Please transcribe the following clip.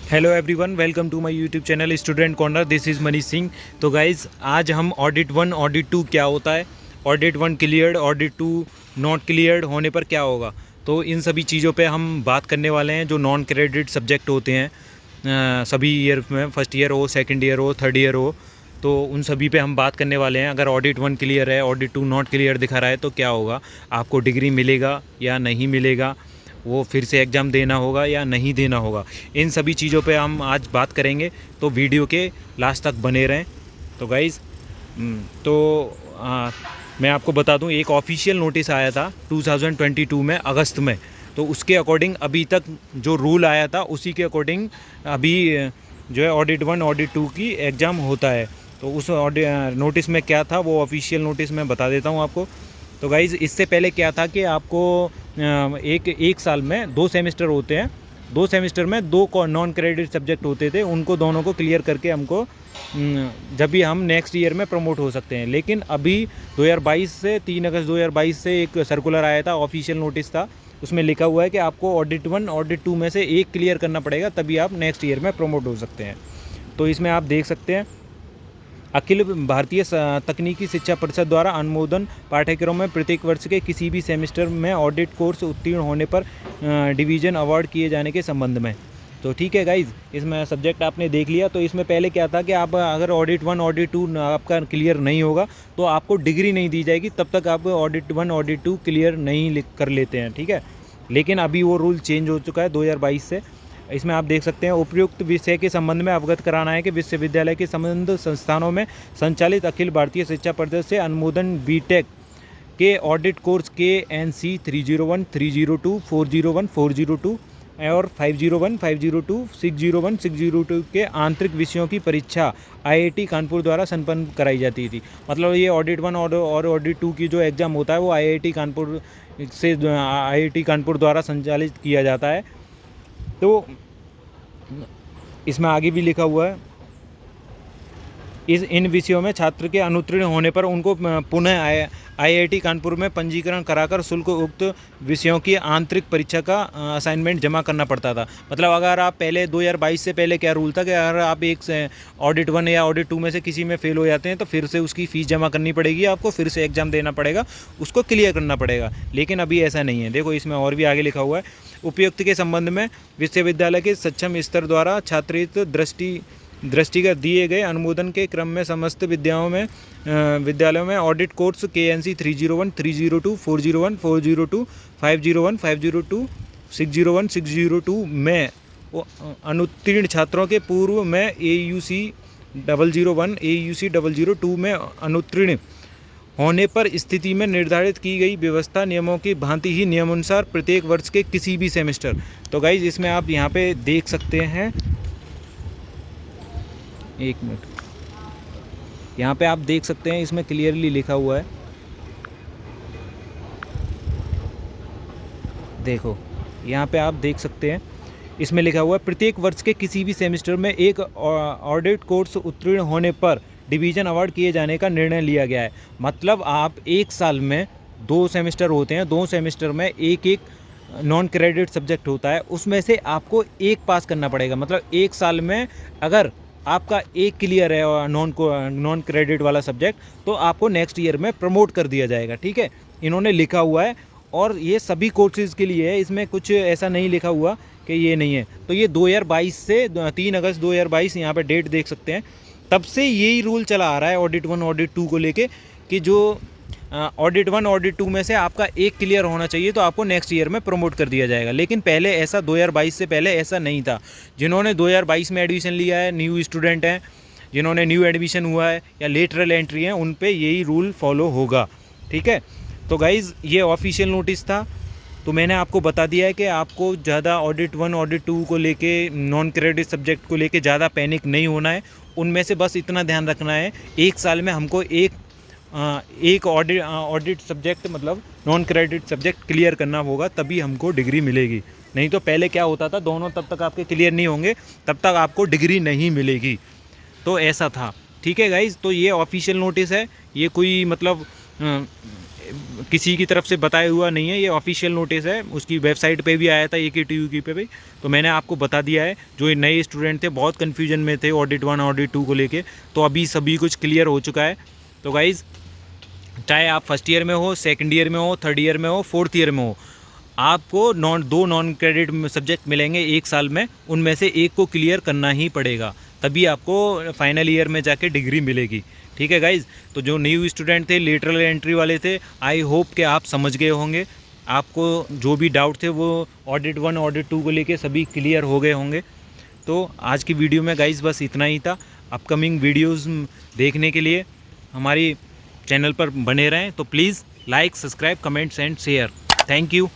Hello everyone, welcome to my YouTube channel student corner. This is Manish Singh. तो guys, आज हम audit 1 audit 2 क्या होता है, audit 1 cleared, audit 2 not cleared होने पर क्या होगा, तो इन सभी चीज़ों पे हम बात करने वाले हैं। जो नॉन क्रेडिट सब्जेक्ट होते हैं सभी ईयर में, फर्स्ट ईयर हो, सेकंड ईयर हो, थर्ड ईयर हो, तो उन सभी पे हम बात करने वाले हैं। अगर ऑडिट 1 क्लियर है, ऑडिट 2 नॉट क्लियर दिखा रहा है तो क्या होगा, आपको डिग्री मिलेगा या नहीं मिलेगा, वो फिर से एग्ज़ाम देना होगा या नहीं देना होगा, इन सभी चीज़ों पे हम आज बात करेंगे। तो वीडियो के लास्ट तक बने रहें। तो गाइज़, तो मैं आपको बता दूं, एक ऑफिशियल नोटिस आया था 2022 में, अगस्त में। तो उसके अकॉर्डिंग अभी तक जो रूल आया था उसी के अकॉर्डिंग अभी जो है ऑडिट 1 ऑडिट 2 की एग्ज़ाम होता है। तो उस नोटिस में क्या था, वो ऑफिशियल नोटिस में बता देता हूँ आपको। तो गाइज़, इससे पहले क्या था कि आपको एक साल में 2 सेमेस्टर होते हैं। 2 सेमेस्टर में 2 नॉन क्रेडिट सब्जेक्ट होते थे, उनको दोनों को क्लियर करके हमको जब भी हम नेक्स्ट ईयर में प्रमोट हो सकते हैं। लेकिन अभी 2022 से 3 अगस्त 2022 से एक सर्कुलर आया था, ऑफिशियल नोटिस था। उसमें लिखा हुआ है कि आपको ऑडिट 1 ऑडिट 2 में से एक क्लियर करना पड़ेगा, तभी आप नेक्स्ट ईयर में प्रमोट हो सकते हैं। तो इसमें आप देख सकते हैं, अखिल भारतीय तकनीकी शिक्षा परिषद द्वारा अनुमोदन पाठ्यक्रम में प्रत्येक वर्ष के किसी भी सेमेस्टर में ऑडिट कोर्स उत्तीर्ण होने पर डिवीज़न अवार्ड किए जाने के संबंध में। तो ठीक है गाइज, इसमें सब्जेक्ट आपने देख लिया। तो इसमें पहले क्या था कि आप अगर ऑडिट 1 ऑडिट 2 आपका क्लियर नहीं होगा तो आपको डिग्री नहीं दी जाएगी, तब तक आप ऑडिट 1 ऑडिट 2 क्लियर नहीं कर लेते हैं, ठीक है। लेकिन अभी वो रूल चेंज हो चुका है 2022 से। इसमें आप देख सकते हैं, उपयुक्त विषय के संबंध में अवगत कराना है कि विश्वविद्यालय के संबंध संस्थानों में संचालित अखिल भारतीय शिक्षा परिषद से अनुमोदन बीटेक के ऑडिट कोर्स के NC 301, 302, 401, 402 और 501, 502, 601, 602 के आंतरिक विषयों की परीक्षा IIT कानपुर द्वारा संपन्न कराई जाती थी। मतलब ये ऑडिट 1 और ऑडिट 2 की जो एग्ज़ाम होता है वो IIT कानपुर द्वारा संचालित किया जाता है। तो इसमें आगे भी लिखा हुआ है, इन विषयों में छात्र के अनुत्तीर्ण होने पर उनको पुनः IIT कानपुर में पंजीकरण कराकर शुल्क उक्त विषयों की आंतरिक परीक्षा का असाइनमेंट जमा करना पड़ता था। मतलब अगर आप पहले 2022 से पहले क्या रूल था कि अगर आप एक ऑडिट 1 या ऑडिट 2 में से किसी में फेल हो जाते हैं तो फिर से उसकी फ़ीस जमा करनी पड़ेगी, आपको फिर से एग्ज़ाम देना पड़ेगा, उसको क्लियर करना पड़ेगा। लेकिन अभी ऐसा नहीं है। देखो, इसमें और भी आगे लिखा हुआ है, उपयुक्त के संबंध में विश्वविद्यालय के सक्षम स्तर द्वारा छात्रित दृष्टिगत दिए गए अनुमोदन के क्रम में समस्त विद्यालयों में ऑडिट कोर्स KNC 301, 302, 401, 402, 501, 502, 601, 602 में अनुत्तीर्ण छात्रों के पूर्व में AUC 001, AUC 002 में अनुत्तीर्ण होने पर स्थिति में निर्धारित की गई व्यवस्था नियमों की भांति ही नियमानुसार प्रत्येक वर्ष के किसी भी सेमेस्टर। तो गाइज, इसमें आप यहाँ पे देख सकते हैं, एक मिनट, यहाँ पे आप देख सकते हैं, इसमें क्लियरली लिखा हुआ है। देखो, यहाँ पे आप देख सकते हैं, इसमें लिखा हुआ है, प्रत्येक वर्ष के किसी भी सेमेस्टर में एक ऑडिट कोर्स उत्तीर्ण होने पर डिवीज़न अवार्ड किए जाने का निर्णय लिया गया है। मतलब आप एक साल में 2 सेमेस्टर होते हैं, 2 सेमेस्टर में एक एक नॉन क्रेडिट सब्जेक्ट होता है, उसमें से आपको एक पास करना पड़ेगा। मतलब एक साल में अगर आपका एक क्लियर है नॉन क्रेडिट वाला सब्जेक्ट, तो आपको नेक्स्ट ईयर में प्रमोट कर दिया जाएगा, ठीक है। इन्होंने लिखा हुआ है, और ये सभी कोर्सेज़ के लिए है, इसमें कुछ ऐसा नहीं लिखा हुआ कि ये नहीं है। तो ये 2022 से 3 अगस्त 2022, यहाँ पे डेट देख सकते हैं, तब से यही रूल चला आ रहा है ऑडिट 1 ऑडिट 2 को लेके, कि जो ऑडिट 1 ऑडिट 2 में से आपका एक क्लियर होना चाहिए तो आपको नेक्स्ट ईयर में प्रमोट कर दिया जाएगा। लेकिन पहले ऐसा 2022 से पहले ऐसा नहीं था। जिन्होंने 2022 में एडमिशन लिया है, न्यू स्टूडेंट हैं, जिन्होंने न्यू एडमिशन हुआ है या लेटरल एंट्री हैं, उन पे यही रूल फॉलो होगा, ठीक है। तो गाइज़, ये ऑफिशियल नोटिस था। तो मैंने आपको बता दिया है कि आपको ज़्यादा ऑडिट 1 ऑडिट 2 को लेके, नॉन क्रेडिट सब्जेक्ट को लेके ज़्यादा पैनिक नहीं होना है। उनमें से बस इतना ध्यान रखना है, एक साल में हमको एक ऑडिट सब्जेक्ट, मतलब नॉन क्रेडिट सब्जेक्ट क्लियर करना होगा, तभी हमको डिग्री मिलेगी। नहीं तो पहले क्या होता था, दोनों तब तक आपके क्लियर नहीं होंगे, तब तक आपको डिग्री नहीं मिलेगी। तो ऐसा था, ठीक है गाइज़। तो ये ऑफिशियल नोटिस है, ये कोई मतलब किसी की तरफ से बताया हुआ नहीं है, ये ऑफिशियल नोटिस है, उसकी वेबसाइट पे भी आया था AKTU पे भी। तो मैंने आपको बता दिया है। जो नए स्टूडेंट थे बहुत कन्फ्यूजन में थे ऑडिट 1 ऑडिट 2 को लेके, तो अभी सभी कुछ क्लियर हो चुका है। तो गाइज़ चाहे आप फर्स्ट ईयर में हो, सेकंड ईयर में हो, थर्ड ईयर में हो, फोर्थ ईयर में हो, आपको दो नॉन क्रेडिट सब्जेक्ट मिलेंगे एक साल में, उनमें से एक को क्लियर करना ही पड़ेगा, तभी आपको फाइनल ईयर में जाके डिग्री मिलेगी। ठीक है गाइज़। तो जो न्यू स्टूडेंट थे, लेटरल एंट्री वाले थे, आई होप कि आप समझ गए होंगे। आपको जो भी डाउट थे वो ऑडिट 1 ऑडिट 2 को लेके सभी क्लियर हो गए होंगे। तो आज की वीडियो में गाइज़ बस इतना ही था। अपकमिंग वीडियोज़ देखने के लिए हमारी चैनल पर बने रहें। तो please like, subscribe, comments and share. Thank you.